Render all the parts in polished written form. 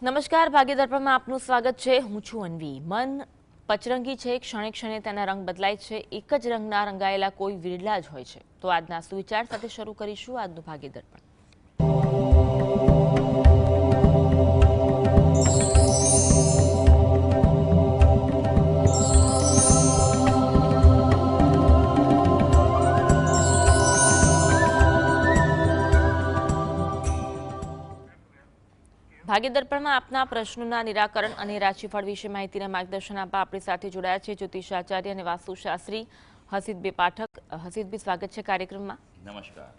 નમસ્કાર, ભાગ્યદર્પણમાં આપનું સ્વાગત છે. હું છું અન્વી. મન પચરંગી છે, ક્ષણે ક્ષણે તેના રંગ બદલાય છે. એક જ રંગના રંગાયેલા કોઈ વિરલા જ હોય છે. તો આજના સુવિચાર સાથે શરૂ કરીશું આજનું ભાગ્યદર્પણ. ભાગ્યદર્પણમાં આપના પ્રશ્નોના નિરાકરણ અને રાશિફળ વિશે માહિતીના માર્ગદર્શન આપવા આપણી સાથે જોડાયા છે જ્યોતિષાચાર્ય અને વાસ્તુશાસ્ત્રી હસીદભાઈ પાઠક. હસીદભાઈ, સ્વાગત છે કાર્યક્રમમાં. નમસ્કાર.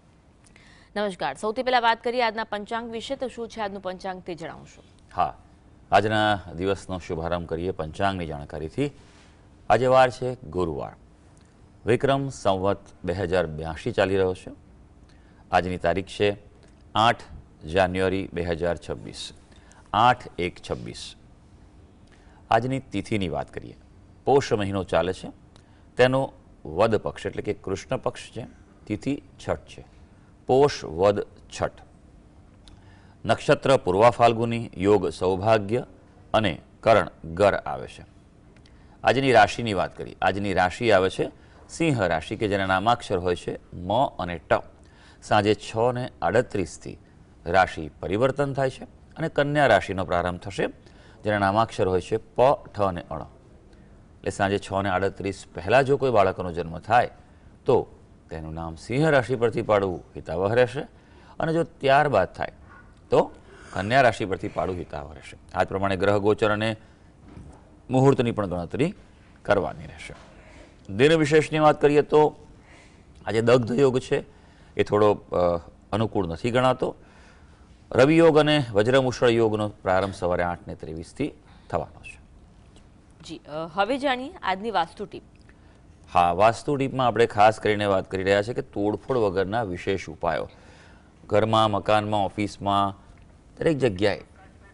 નમસ્કાર. સૌથી પહેલા વાત કરીએ આજના પંચાંગ વિશે. તો શું છે આજનું પંચાંગ તે જણાવશો? હા, આજના દિવસનો શુભારંભ કરીએ પંચાંગની જાણકારીથી. આજે વાર છે ગુરુવાર. વિક્રમ સંવત 2082 ચાલી રહ્યો છે. આજની તારીખ છે 8 જાન્યુઆરી 2026, 8/1/26. આજની તિથિની વાત કરીએ. પોષ મહિનો ચાલે છે, તેનો વદ પક્ષ એટલે કે કૃષ્ણ પક્ષ છે. તિથિ છઠ છે. પોષ વદ છઠ. નક્ષત્ર પૂર્વા ફાલ્ગુની, યોગ સૌભાગ્ય અને કરણ ગર આવે છે. આજની રાશિની વાત કરીએ. આજની રાશિ આવે છે સિંહ રાશિ, કે જેના નામાક્ષર હોય છે મ અને ટ. સાંજે 6:38 રાશિ પરિવર્તન થાય છે અને કન્યા રાશિનો પ્રારંભ થશે, જેના નામાક્ષર હોય છે પ, ઠ અને અણ. એટલે સાંજે 6:38 પહેલાં જો કોઈ બાળકનો જન્મ થાય તો તેનું નામ સિંહ રાશિ પરથી પાડવું હિતાવહ રહેશે, અને જો ત્યારબાદ થાય તો કન્યા રાશિ પરથી પાડવું હિતાવહ રહેશે. આ પ્રમાણે ગ્રહ ગોચર અને મુહૂર્તની પણ ગણતરી કરવાની રહેશે. દિન વિશેષની વાત કરીએ તો આજે દગ્ધ યોગ છે, એ થોડો અનુકૂળ નથી ગણાતો. રવિ યોગ અને વજ્રમુષળ યોગનો પ્રારંભ સવારે 8:23 થવાનો છે. જી, હવે જાણીએ આજની વાસ્તુ ટીપ. હા, વાસ્તુ ટીપમાં આપણે ખાસ કરીને વાત કરી રહ્યા છીએ કે તોડફોડ વગરના વિશેષ ઉપાયો. ઘરમાં, મકાનમાં, ઓફિસમાં, દરેક જગ્યાએ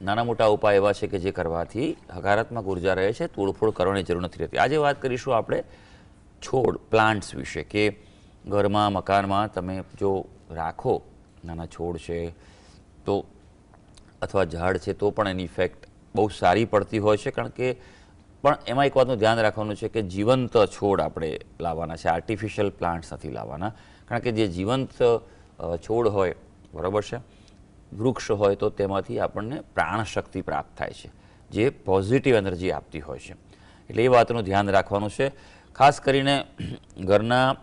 નાના મોટા ઉપાય એવા છે કે જે કરવાથી હકારાત્મક ઉર્જા રહે છે, તોડફોડ કરવાની જરૂર નથી રહેતી. આજે વાત કરીશું આપણે છોડ, પ્લાન્ટ્સ વિશે, કે ઘરમાં, મકાનમાં તમે જો રાખો નાના છોડ છે તો અથવા ઝાડ છે તો પણ એની ઇફેક્ટ બહુ સારી પડતી હોય છે. કારણ કે પણ એમાં એક વાતનું ધ્યાન રાખવાનું છે કે જીવંત છોડ આપણે લાવવાના છે, આર્ટિફિશિયલ પ્લાન્ટ્સ નથી લાવવાના. કારણ કે જે જીવંત છોડ હોય, બરાબર છે, વૃક્ષ હોય, તો તેમાંથી આપણને પ્રાણશક્તિ પ્રાપ્ત થાય છે, જે પોઝિટિવ એનર્જી આપતી હોય છે. એટલે એ વાતનું ધ્યાન રાખવાનું છે. ખાસ કરીને ઘરના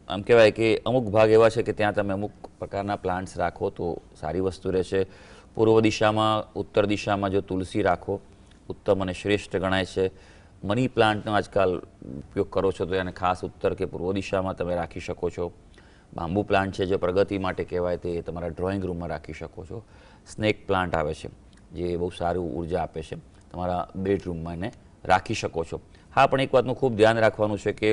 આમ કહેવાય કે અમુક ભાગ એવા છે કે ત્યાં તમે અમુક પ્રકારના પ્લાન્ટ્સ રાખો તો સારી વસ્તુ રહેશે. પૂર્વ દિશામાં, ઉત્તર દિશામાં જો તુલસી રાખો ઉત્તમ અને શ્રેષ્ઠ ગણાય છે. મની પ્લાન્ટનો આજકાલ ઉપયોગ કરો છો તો એને ખાસ ઉત્તર કે પૂર્વ દિશામાં તમે રાખી શકો છો. બાંબુ પ્લાન્ટ છે જે પ્રગતિ માટે કહેવાય, તે તમારા ડ્રોઈંગ રૂમમાં રાખી શકો છો. સ્નેક પ્લાન્ટ આવે છે જે બહુ સારું ઉર્જા આપે છે, તમારા બેડરૂમમાં એને રાખી શકો છો. હા, પણ એક વાતનું ખૂબ ધ્યાન રાખવાનું છે કે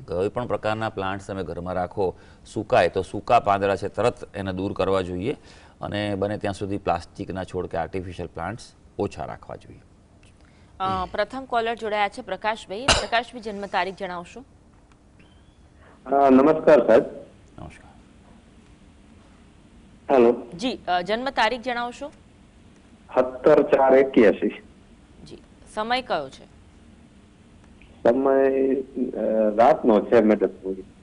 કોઈ પણ પ્રકારના પ્લાન્ટ્સ તમે ઘરમાં રાખો, સુકાય તો સૂકા પાંદડા છે તરત એને દૂર કરવા જોઈએ, અને બને ત્યાં સુધી પ્લાસ્ટિકના છોડ કે આર્ટિફિશિયલ પ્લાન્ટ્સ ઓછા રાખવા જોઈએ. પ્રથમ કોલર જોડાયા છે પ્રકાશભાઈ. પ્રકાશભાઈ, જન્મ તારીખ જણાવશો? નમસ્કાર સાહેબ. નમસ્કાર. હેલો. જી, જન્મ તારીખ જણાવશો? 17/4/81. જી, સમય કયો છે? સમય રાતનો છે મેડમ,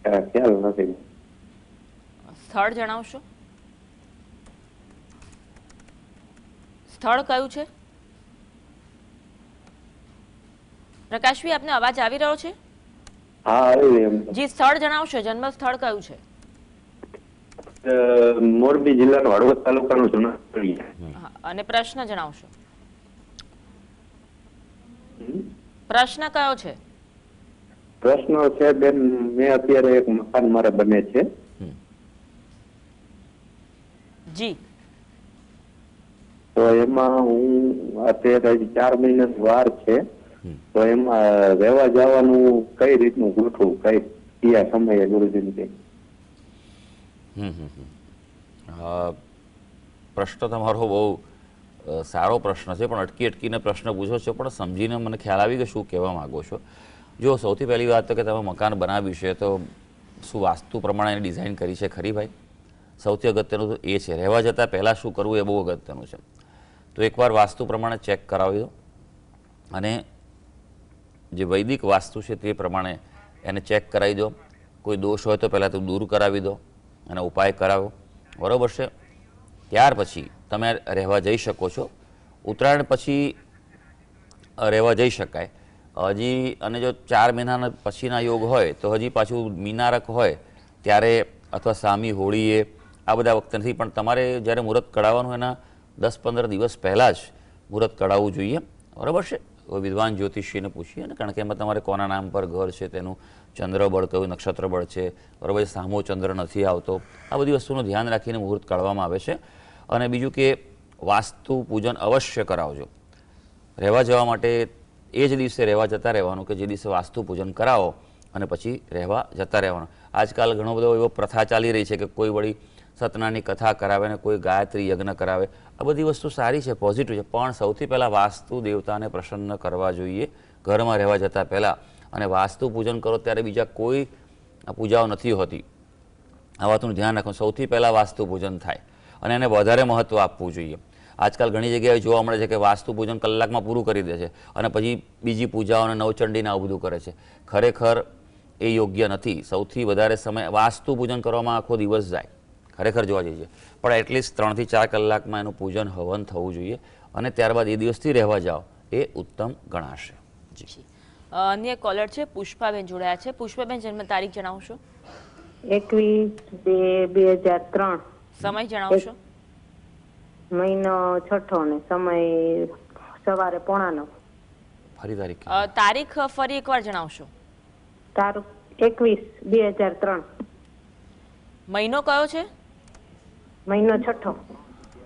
ખ્યાલ નથી. સ્થળ જણાવશો? સ્થળ કયું છે? પ્રકાશભાઈ, આપને અવાજ આવી રહ્યો છે? હા, આવી એમ. જી, સ્થળ જણાવશો. જન્મ સ્થળ કયું છે? મોરબી જિલ્લાનો હળવદ તાલુકાનું જૂનાગઢ. અને પ્રશ્ન જણાવશો? પ્રશ્ન કયો છે? પ્રશ્ન છે બેન, મેં અત્યારે એક મકાન મારે બને છે. જી. તો એમાં હું અત્યારે 4 મહિનાની વાર છે, તો એમાં રહેવા જવાનું કઈ રીતનું ગોઠવું, કયા સમયે ગુરુજી? પ્રશ્ન તમારો બહુ સારો પ્રશ્ન છે, પણ અટકીને પ્રશ્ન પૂછો છો, પણ સમજીને મને ખ્યાલ આવી કે શું કહેવા માગો છો. જો સૌથી પહેલી વાત તો કે તમે મકાન બનાવ્યું છે તો શું વાસ્તુ પ્રમાણે એની ડિઝાઇન કરી છે ખરી ભાઈ? સૌથી અગત્યનું તો એ છે. રહેવા જતાં પહેલાં શું કરવું એ બહુ અગત્યનું છે. તો એકવાર વાસ્તુ પ્રમાણે ચેક કરાવી દો અને જે વૈદિક વાસ્તુ છે તે પ્રમાણે એને ચેક કરાવી દો. કોઈ દોષ હોય તો પહેલાં તો દૂર કરાવી દો અને ઉપાય કરાવો, બરાબર છે. ત્યાર પછી તમે રહેવા જઈ શકો છો. ઉત્તરાયણ પછી રહેવા જઈ શકાય હજી, અને જો 4 મહિના પછીના યોગ હોય તો હજી પાછું મીનારક હોય ત્યારે અથવા સામી હોળીએ આ બધા વખતે નથી, પણ તમારે જ્યારે મુહૂર્ત કઢાવવાનું એના 10-15 દિવસ પહેલાં જ મુહૂર્ત કઢાવવું જોઈએ, બરાબર છે. વિદ્વાન જ્યોતિષીને પૂછીએ ને, કારણ કે એમાં તમારે કોના નામ પર ઘર છે, તેનું ચંદ્રબળ કયું નક્ષત્ર બળ છે, બરાબર, સામો ચંદ્ર નથી આવતો, આ બધી વસ્તુનું ધ્યાન રાખીને મુહૂર્ત કાઢવામાં આવે છે. અને બીજું કે વાસ્તુ પૂજન અવશ્ય કરાવજો. રહેવા જવા માટે એ જ દિવસે રહેવા જતા રહેવાનું કે જે દિવસે વાસ્તુ પૂજન કરાવો અને પછી રહેવા જતા રહેવાનું. આજકાલ ઘણો બધો એવો પ્રથા ચાલી રહી છે કે કોઈ વળી સતનાની કથા કરાવે ને કોઈ ગાયત્રી યજ્ઞ કરાવે. આ બધી વસ્તુ સારી છે, પોઝિટિવ છે, પણ સૌથી પહેલાં વાસ્તુ દેવતાને પ્રસન્ન કરવા જોઈએ ઘરમાં રહેવા જતાં પહેલાં. અને વાસ્તુ પૂજન કરો ત્યારે બીજા કોઈ પૂજાઓ નથી હોતી, આ વાતનું ધ્યાન રાખો. સૌથી પહેલાં વાસ્તુ પૂજન થાય અને એને વધારે મહત્ત્વ આપવું જોઈએ. આજકાલ ઘણી જગ્યાએ જોવા મળે છે કે વાસ્તુ પૂજન કલાકમાં પૂરું કરી દે છે અને પછી બીજી પૂજાઓને નવચંડીને આવું બધું કરે છે. ખરેખર એ યોગ્ય નથી. સૌથી વધારે સમય વાસ્તુ પૂજન કરવામાં આખો દિવસ જાય ખરેખર જોવા જઈએ, પણ એટલીસ્ટ 3 થી 4 કલાકમાં એનું પૂજન હવન થવું જોઈએ અને ત્યારબાદ એ દિવસથી રહેવા જાઓ એ ઉત્તમ ગણાશે. જી, અન્ય કોલર છે પુષ્પાબેન જોડાયા છે. પુષ્પાબેન, જન્મ તારીખ જણાવશો? 21/2/2003. સમય જણાવશો? મહિનો છઠ્ઠો ને સમય સવારે 8:45. ફરી તારીખ તારીખ ફરી એકવાર જણાવશો? તારીખ 21/2/2003. મહિનો કયો છે? મહિનો છઠ્ઠો.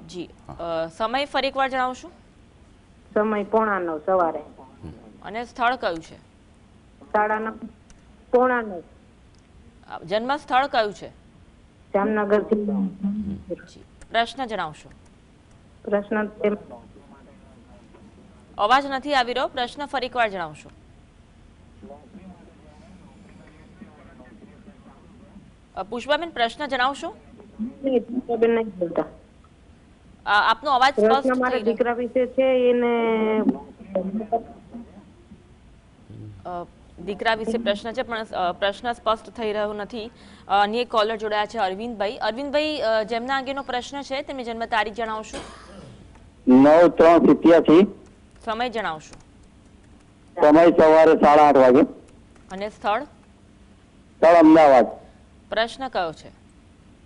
જી, સમય ફરી એકવાર જણાવશો? સમય 8:45 સવારે. અને સ્થળ કયું છે? 9:30 9:45. જન્મ સ્થળ કયું છે? જામનગર જિલ્લો. જી, પ્રશ્ન જણાવશો? પ્રશ્ન અવાજ નથી આવી રહ્યો, પ્રશ્ન ફરી એકવાર જણાવશો? પુષ્પાબેન, પ્રશ્ન જણાવશો? નહીં બોલતા. આપનો અવાજ પ્રશ્ન સ્પષ્ટ મારા થઈ રહ્યો. દીકરા વિશે છે. એને દીકરા વિશે પ્રશ્ન છે પણ પ્રશ્ન સ્પષ્ટ થઈ રહ્યો નથી. અન્ય એક કોલર જોડાયા છે અરવિંદભાઈ. અરવિંદભાઈ, જેમના અંગેનો પ્રશ્ન છે તેમની જન્મ તારીખ જણાવશો? 9/3/87. સમય જણાવશો? સમય સવારે 8:30 વાગે. અને સ્થળ? સ્થળ અમદાવાદ. પ્રશ્ન કયો છે?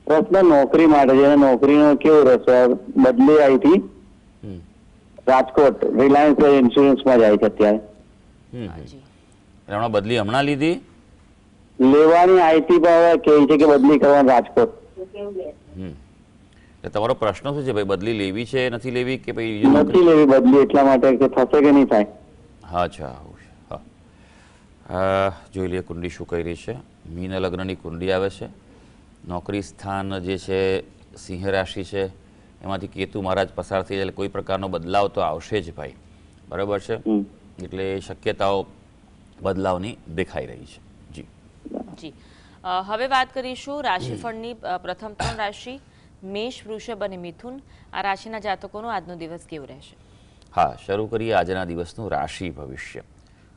પ્રશ્ન નોકરી માટે છે. નોકરીનો કેવો રહેશે? બદલી આવી હતી રાજકોટ, રિલાયન્સ ઇન્સ્યોરન્સમાં જાય છે અત્યારે. જી, હમણાં બદલી હમણાં લીધી? લેવાની આઈટી પર હવે કહે છે કે બદલી કરવાની રાજકોટ. તમારો પ્રશ્ન શું છે ભાઈ? બદલી લેવી છે નથી લેવી કે ભાઈ નથી લેવી બદલી, એટલા માટે કે થશે કે નહીં થાય. હા, અચ્છા, હા. જોઈ લઈએ કુંડલી શું કહી રહી છે. મીન લગ્નની કુંડલી આવે છે. નોકરી સ્થાન જે છે સિંહ રાશિ છે, એમાંથી કેતુ મહારાજ પસાર થઈ જાય, કોઈ પ્રકારનો બદલાવ તો આવશે જ ભાઈ, બરાબર છે. એટલે શક્યતાઓ બદલાવની દેખાઈ રહી છે. જી જી, હવે વાત કરીશું રાશિફળની. પ્રથમ 3 રાશિ મેષ, વૃષભ અને મિથુન. આ રાશિના જાતકોનો આજનો દિવસ કેવો રહેશે? હા, શરૂ કરીએ આજના દિવસનું રાશિ ભવિષ્ય.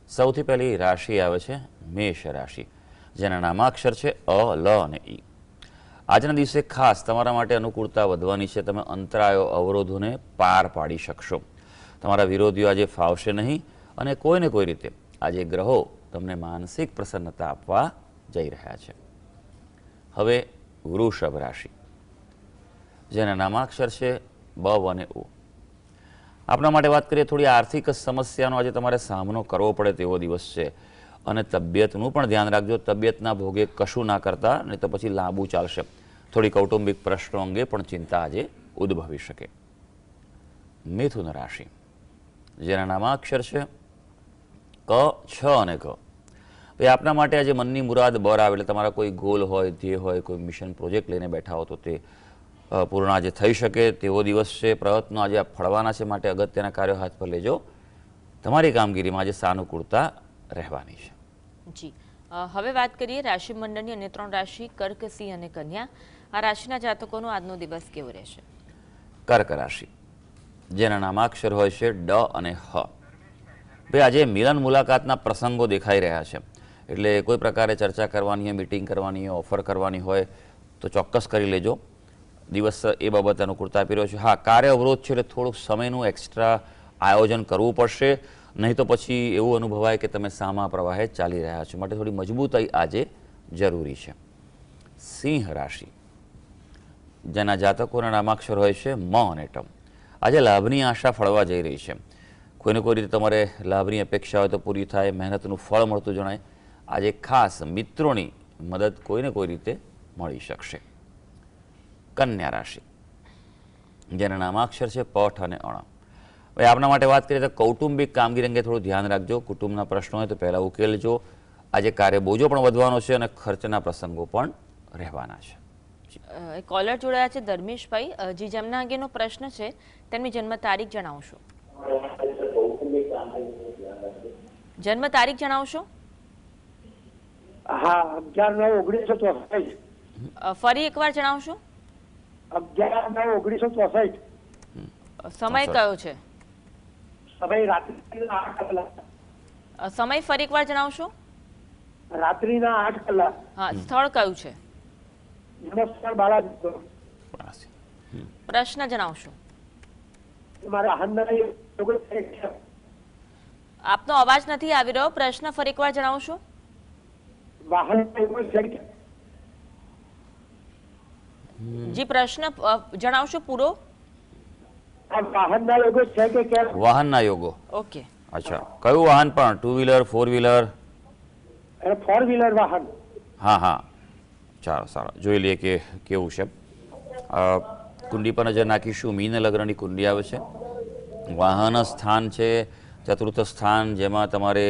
સૌથી પહેલી રાશિ આવે છે મેષ રાશિ, જેના નામાક્ષર છે અ, લ અને ઈ. આજના દિવસે ખાસ તમારા માટે અનુકૂળતા વધવાની છે. તમે અંતરાયો, અવરોધોને પાર પાડી શકશો. તમારા વિરોધીઓ આજે ફાવશે નહીં અને કોઈને કોઈ રીતે આજે ગ્રહો તમને માનસિક પ્રસન્નતા આપવા જઈ રહ્યા છે. હવે વૃષભ રાશિ, જેના નામાક્ષર છે બ અને ઓ. આપણા માટે વાત કરીએ, થોડી આર્થિક સમસ્યાનો આજે તમારે સામનો કરવો પડે તેવો દિવસ છે. અને તબિયતનું પણ ધ્યાન રાખજો. તબિયતના ભોગે કશું ના કરતા, નહીં તો પછી લાંબુ ચાલશે. થોડી કૌટુંબિક પ્રશ્નો અંગે પણ ચિંતા આજે ઉદ્ભવી શકે. મિથુન રાશિ, જેના નામાક્ષર છે ક, છ અને ગ. એ આપના માટે આજે મનની મુરાદ બર આવે. એટલે તમારા કોઈ ગોલ હોય, ધ્યેય હોય, કોઈ મિશન પ્રોજેક્ટ લઈને બેઠા હો તો તે પૂર્ણ આજે થઈ શકે તેવો દિવસ છે. પ્રયત્નો આજે ફળવાના છે, માટે અગત્યના કાર્યો હાથ પર લેજો. તમારી કામગીરીમાં આજે સાનુકૂળતા રહેવાની છે. જી, હવે વાત કરીએ રાશિ મંડળની અન્ય 3 રાશિ કર્ક, સિંહ અને કન્યા. આ રાશિના જાતકોનો આજનો દિવસ કેવો રહેશે? કર્ક રાશિ, જેના નામાક્ષર હોય છે ડ અને હ. ભાઈ આજે મિલન મુલાકાતના પ્રસંગો દેખાઈ રહ્યા છે, એટલે કોઈ પ્રકારે ચર્ચા કરવાની હોય, મિટિંગ કરવાની હોય, ઓફર કરવાની હોય તો ચોક્કસ કરી લેજો. દિવસ એ બાબત અનુકૂળતા આપી રહ્યો છે. હા, કાર્ય અવરોધ છે એટલે થોડુંક સમયનું એક્સ્ટ્રા આયોજન કરવું પડશે, નહીં તો પછી એવું અનુભવાય કે તમે સામા પ્રવાહે ચાલી રહ્યા છો. માટે થોડી મજબૂતાઈ આજે જરૂરી છે. સિંહ રાશિ, જેના જાતકોના નામાક્ષર હોય છે મ અને ટ. આજે લાભની આશા ફળવા જઈ રહી છે. કોઈને કોઈ રીતે તમારે લાભની અપેક્ષા હોય તો પૂરી થાય, મહેનતનું ફળ મળતું જણાય. આજે ખાસ મિત્રોની મદદ કોઈને કોઈ રીતે મળી શકશે. કન્યા રાશિ, જેના નામાક્ષર છે પઠ અને અણ. ભાઈ આપના માટે વાત કરીએ તો કૌટુંબિક કામગીરી અંગે થોડું ધ્યાન રાખજો. કુટુંબના પ્રશ્નો હોય તો પહેલાં ઉકેલજો. આજે કાર્ય બોજો પણ વધવાનો છે અને ખર્ચના પ્રસંગો પણ રહેવાના છે. કોલર જોડાયા છે ધર્મેશભાઈ, જી જેમના અંગેનો પ્રશ્ન છે તેમની જન્મ તારીખ જણાવશો. જન્મ તારીખ જણાવશો. હા, 11/9/1964. ફરી એકવાર જણાવશો. 11/9/1964. સમય કયો છે. સમય રાત્રિના 8 કલાક. સમય ફરી એકવાર જણાવશો. રાત્રિના 8 કલાક. હા, સ્થળ કયું છે. નમસ્કાર બાલાજી. પ્રશ્ન જણાવશો. મારા વાહનના યોગો છે. આપનો અવાજ નથી આવી રહ્યો. પ્રશ્ન ફરી એકવાર જણાવશો. વાહનના યોગો છે. જી પ્રશ્ન જણાવશો પૂરો. આ વાહનના યોગો છે કે કેમ? વાહનના યોગો. ઓકે. અચ્છા, કયું વાહન પણ? 2 વ્હીલર, 4 વ્હીલર? અને 4 વ્હીલર વાહન. હા હા, ચાલો સારું, જોઈ લઈએ કે કેવું છે. કુંડી પર નજર નાખીશું. મીન લગ્નની કુંડી આવે છે. વાહન સ્થાન છે ચતુર્થ સ્થાન, જેમાં તમારે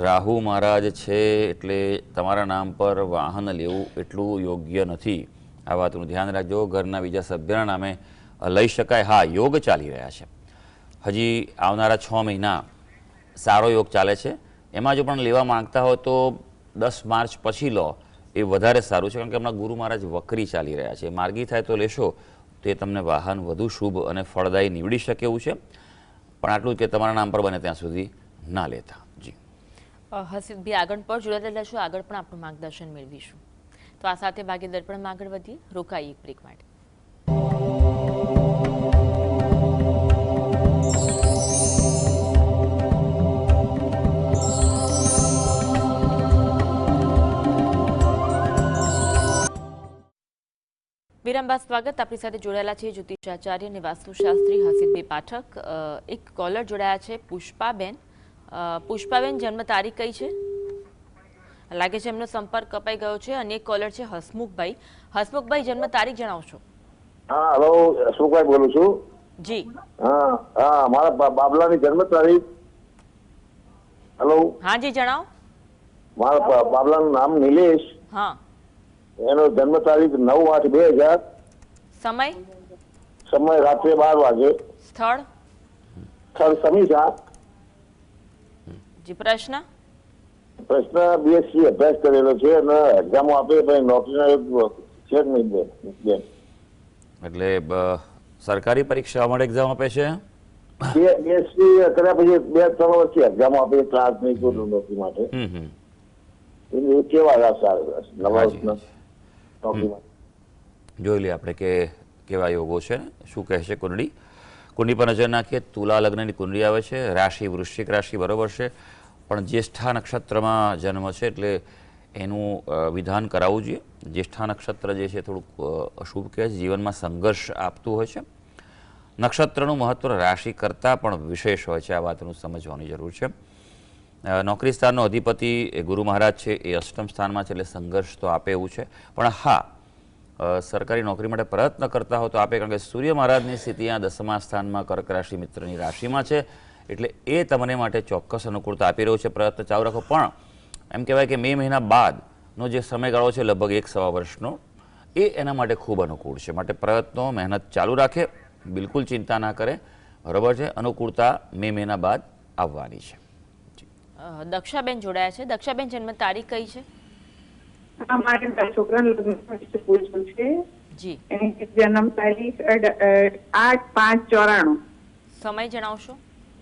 રાહુ મહારાજ છે, એટલે તમારા નામ પર વાહન લેવું એટલું યોગ્ય નથી. આ વાતનું ધ્યાન રાખજો. ઘરના બીજા સભ્યના નામે લઈ શકાય. હા, યોગ ચાલી રહ્યા છે. હજી આવનારા 6 મહિના સારો યોગ ચાલે છે. એમાં જો પણ લેવા માંગતા હોય તો 10 માર્ચ પછી લો, એ વધારે સારું છે. કારણ કે હમણાં ગુરુ મહારાજ વક્રી ચાલી રહ્યા છે. માર્ગી થાય તો લેશો તો એ તમને વાહન વધુ શુભ અને ફળદાયી નીવડી શકે એવું છે. પણ આટલું જ કે તમારા નામ પર બને ત્યાં સુધી ના લેતા. જી હસીબભાઈ આગળ પર જોડાયેલા છો, આગળ પણ આપણું માર્ગદર્શન મેળવીશું. તો આ સાથે ભાગ્ય દર્પણમાં આગળ વધીએ. રોકાઈએ એક બ્રેક માટે. વિરામ બાદ સ્વાગત. આપણી સાથે જોડાયેલા છે જ્યોતિષાચાર્ય અને વાસ્તુશાસ્ત્રી હસીબભાઈ પાઠક. એક કોલર જોડાયા છે પુષ્પાબેન. પુષ્પાબેન જન્મ તારીખ કઈ છે? લાગે છે એમનો સંપર્ક કપાઈ ગયો છે. અને એક કોલર છે હસમુખભાઈ. હસમુખભાઈ જન્મ તારીખ જણાવશો. હા, હેલો, હસમુખભાઈ બોલું છું. જી. હા, મારા બાબલાની જન્મ તારીખ. હેલો. હા જી, જણાવો. મારા બાબલાનું નામ નિલેશ. હા. એનો જન્મ તારીખ 9/8/2000. સમય? સમય રાત્રે 12 વાગે. સ્થળ? સ્થળ સમીસા. જી પ્રશ્ન? પ્રશ્ન BSc અભ્યાસ કરેલો છે અને એક્ઝામો આપે પણ નોકરીના એક છે જ નહીં બેન. એટલે સરકારી પરીક્ષા માટે એક્ઝામ આપે છે. BSc કર્યા પછી 2-3 વર્ષથી એક્ઝામો આપે ક્લાસની નોકરી માટે. એ કેવા નવા નોકરી માટે જોઈ લઈએ આપણે કે કેવા યોગો છે, શું કહે છે કુંડળી. કુંડી પર નજર નાખીએ. તુલા લગ્નની કુંડળી આવે છે. રાશિ વૃશ્ચિક રાશિ, બરોબર છે. પણ જ્યેષ્ઠા નક્ષત્રમાં જન્મ છે એટલે એનું વિધાન કરાવવું જોઈએ. જ્યેષ્ઠા નક્ષત્ર જે છે થોડુંક અશુભ કહેવાય છે, જીવનમાં સંઘર્ષ આપતું હોય છે. નક્ષત્રનું મહત્વ રાશિ કરતાં પણ વિશેષ હોય છે. આ વાતનું સમજવાની જરૂર છે. નોકરી સ્થાનનો અધિપતિ એ ગુરુ મહારાજ છે, એ અષ્ટમ સ્થાનમાં છે, એટલે સંઘર્ષ તો આપે એવું છે. પણ હા, સરકારી નોકરી માટે પ્રયત્ન કરતા હો તો આપે, કારણ કે સૂર્ય મહારાજની સ્થિતિ આ 10મા સ્થાનમાં કર્ક રાશિ મિત્રની રાશિમાં છે, એટલે એ તમને માટે ચોક્કસ અનુકૂળતા આપી રહ્યું છે. પ્રયત્ન ચાલુ રાખો. પણ એમ કહેવાય કે મે મહિના બાદનો જે સમયગાળો છે લગભગ 1-1.25 વર્ષનો, એ એના માટે ખૂબ અનુકૂળ છે. માટે પ્રયત્નો, મહેનત ચાલુ રાખે, બિલકુલ ચિંતા ના કરે, બરાબર છે. અનુકૂળતા મે મહિના બાદ આવવાની છે. દક્ષાબેન જોડાયા છે. દક્ષાબેન જન્મ તારીખ કઈ છે? મારા છોકરાનું લગ્ન પૂછવું છે. જી. એની જન્મ તારીખ 8/5/94. સમય જણાવશો?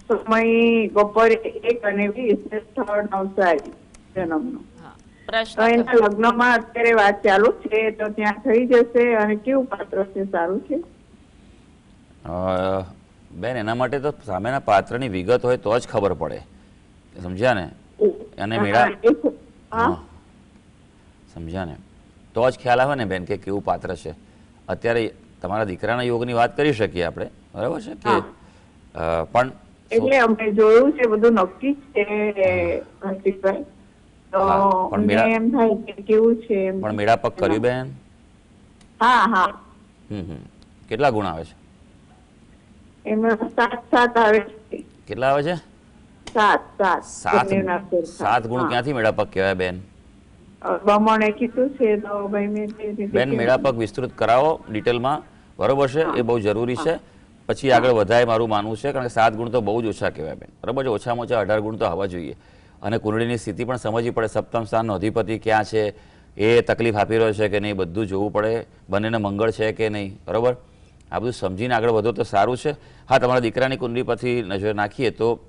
સમય બપોરે 1:20, સ્થળ નવસારી જન્મનો. હા, તો પ્રશ્ન એના લગ્નમાં અત્યારે વાત ચાલુ છે, તો ત્યાં થઈ જશે અને કેવું પાત્ર છે, સારું છે? બેન, એના માટે તો સામેના પાત્રની વિગત હોય તો જ ખબર પડે, સમજ્યા ને? અને મેળા હા, સમજ્યા ને? તો જ ખ્યાલ આવે ને બેન કે કેવું પાત્ર છે. અત્યારે તમારા દીકરાના યોગની વાત કરી શકીએ આપણે, બરાબર છે કે પણ એટલે અમે જોયું છે, બધું નક્કી જ છે હર્ષિતભાઈ. તો મને એમ થાય કે કેવું છે એમ. પણ મેળા પગ કર્યું બેન? હા હા. કેટલા ગુણ આવે છે એમાં 7 આવે છે. કેટલા આવે છે? 7. 7 ગુણ ક્યાંથી મેળા પગ કહેવાય બેન? બમણે કીધું છે તો ભાઈ મેં બેન મેળા પગ વિસ્તૃત કરાવો ડિટેલમાં, બરોબર છે? એ બહુ જરૂરી છે. પછી આગળ વધાય મારું માનવું છે, કારણ કે 7 ગુણ તો બહુ જ ઓછા કહેવાય બેન, બરાબર છે? ઓછામાં ઓછા 18 ગુણ તો આવવા જોઈએ. અને કુંડળીની સ્થિતિ પણ સમજવી પડે, સપ્તમ સ્થાનનો અધિપતિ ક્યાં છે, એ તકલીફ આપી રહ્યો છે કે નહીં, બધું જોવું પડે. બંનેને મંગળ છે કે નહીં, બરાબર? આ બધું સમજીને આગળ વધો તો સારું છે. હા, તમારા દીકરાની કુંડળી પરથી નજર નાખીએ તો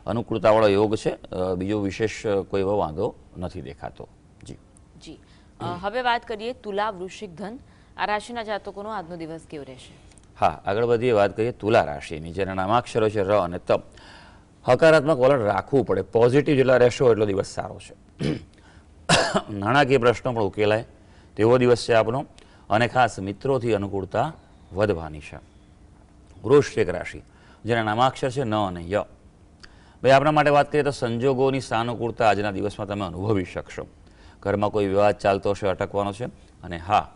અનુકૂળતાવાળો યોગ છે, બીજો વિશેષ કોઈ એવો વાંધો નથી દેખાતો. જી જી. હવે વાત કરીએ તુલા, વૃશ્ચિક, ધન આ રાશિના જાતકોનો આજનો દિવસ કેવો રહેશે? હા, આગળ વધીએ, વાત કરીએ તુલા રાશિની, જેના નામાક્ષરો છે ર અને ત. હકારાત્મક વલણ રાખવું પડે, પોઝિટિવ જેટલા રહેશો એટલો દિવસ સારો છે. નાણાકીય પ્રશ્નો પણ ઉકેલાય તેવો દિવસ છે આપનો, અને ખાસ મિત્રોથી અનુકૂળતા વધવાની છે. વૃશ્ચિક રાશિ, જેના નામાક્ષર છે ન અને ય. ભાઈ, આપણા માટે વાત કરીએ તો સંજોગોની સાનુકૂળતા આજના દિવસમાં તમે અનુભવી શકશો. ઘરમાં કોઈ વિવાદ ચાલતો હશે, અટકવાનો છે. અને હા,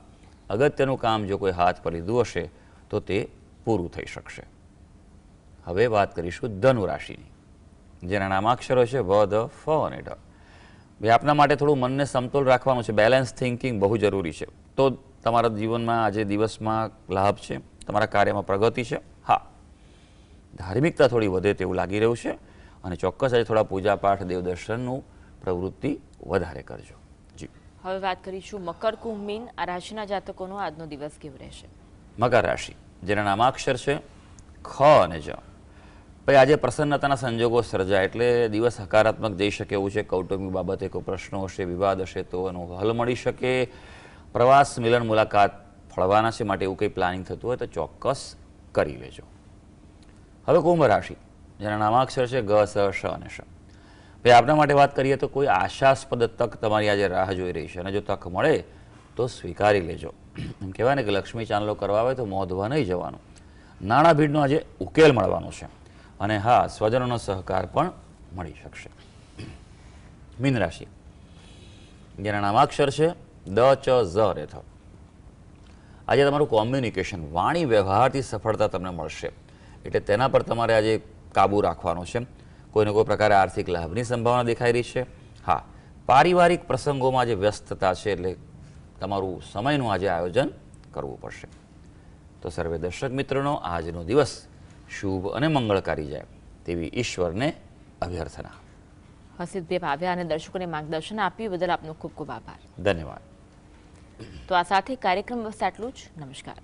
અગત્યનું કામ જો કોઈ હાથ પર લીધું હશે તો તે પૂરું થઈ શકશે. હવે વાત કરીશું ધનુ રાશિની, જેના નામાક્ષરો છે વ, ધ, ફ અને ઢ. ભાઈ, આપના માટે થોડું મનને સમતોલ રાખવાનું છે, બેલેન્સ થિંકિંગ બહુ જરૂરી છે. તો તમારા જીવનમાં આજે દિવસમાં લાભ છે, તમારા કાર્યમાં પ્રગતિ છે. હા, ધાર્મિકતા થોડી વધે તેવું લાગી રહ્યું છે, અને ચોક્કસ આજે થોડા પૂજાપાઠ, દેવદર્શનનું પ્રવૃત્તિ વધારે કરજો. જી. હવે વાત કરીશું મકર, કુંભ, મીન આ રાશિના જાતકોનો આજનો દિવસ કેવો રહેશે? મકર રાશિ, જેના નામાક્ષર છે ખ અને જ. ભાઈ, આજે પ્રસન્નતાના સંજોગો સર્જાય એટલે દિવસ હકારાત્મક જઈ શકે એવું છે. કૌટુંબિક બાબતે કોઈ પ્રશ્નો હશે, વિવાદ હશે તો એનો હલ મળી શકે. પ્રવાસ, મિલન, મુલાકાત ફળવાના છે, માટે એવું કંઈ પ્લાનિંગ થતું હોય તો ચોક્કસ કરી લેજો. હવે કુંભ રાશિ, જેના નામાક્ષર છે ગ, સ, શ અને શ. ભાઈ, આપના માટે વાત કરીએ તો કોઈ આશાસ્પદ તક તમારી આજે રાહ જોઈ રહી છે, અને જો તક મળે તો સ્વીકારી લેજો. એમ કહેવાય ને કે લક્ષ્મી ચાંદલો કરવા આવે તો મોંધવા નહીં જવાનું. નાણાં ભીડનો આજે ઉકેલ મળવાનો છે, અને હા, સ્વજનોનો સહકાર પણ મળી શકશે. મીન રાશિ, જેના નામાક્ષર છે દ, ચ, ઝ, રે, થ. આજે તમારું કોમ્યુનિકેશન, વાણી વ્યવહારથી સફળતા તમને મળશે, એટલે તેના પર તમારે આજે કાબૂ રાખવાનો છે. કોઈને કોઈ પ્રકારે આર્થિક લાભની સંભાવના દેખાઈ રહી છે. હા, પારિવારિક પ્રસંગોમાં જે વ્યસ્તતા છે, એટલે તમારું સમયનું આજે આયોજન કરવું પડશે. તો સર્વે દર્શક મિત્રોનો આજનો દિવસ શુભ અને મંગળકારી જાય તેવી ઈશ્વરને અભ્યર્થના. હર્ષિતભાઈ આવ્યા અને દર્શકોને માર્ગદર્શન આપ્યું બદલ આપનો ખૂબ ખૂબ આભાર. ધન્યવાદ. તો આ સાથે કાર્યક્રમ બસ આટલું જ. નમસ્કાર.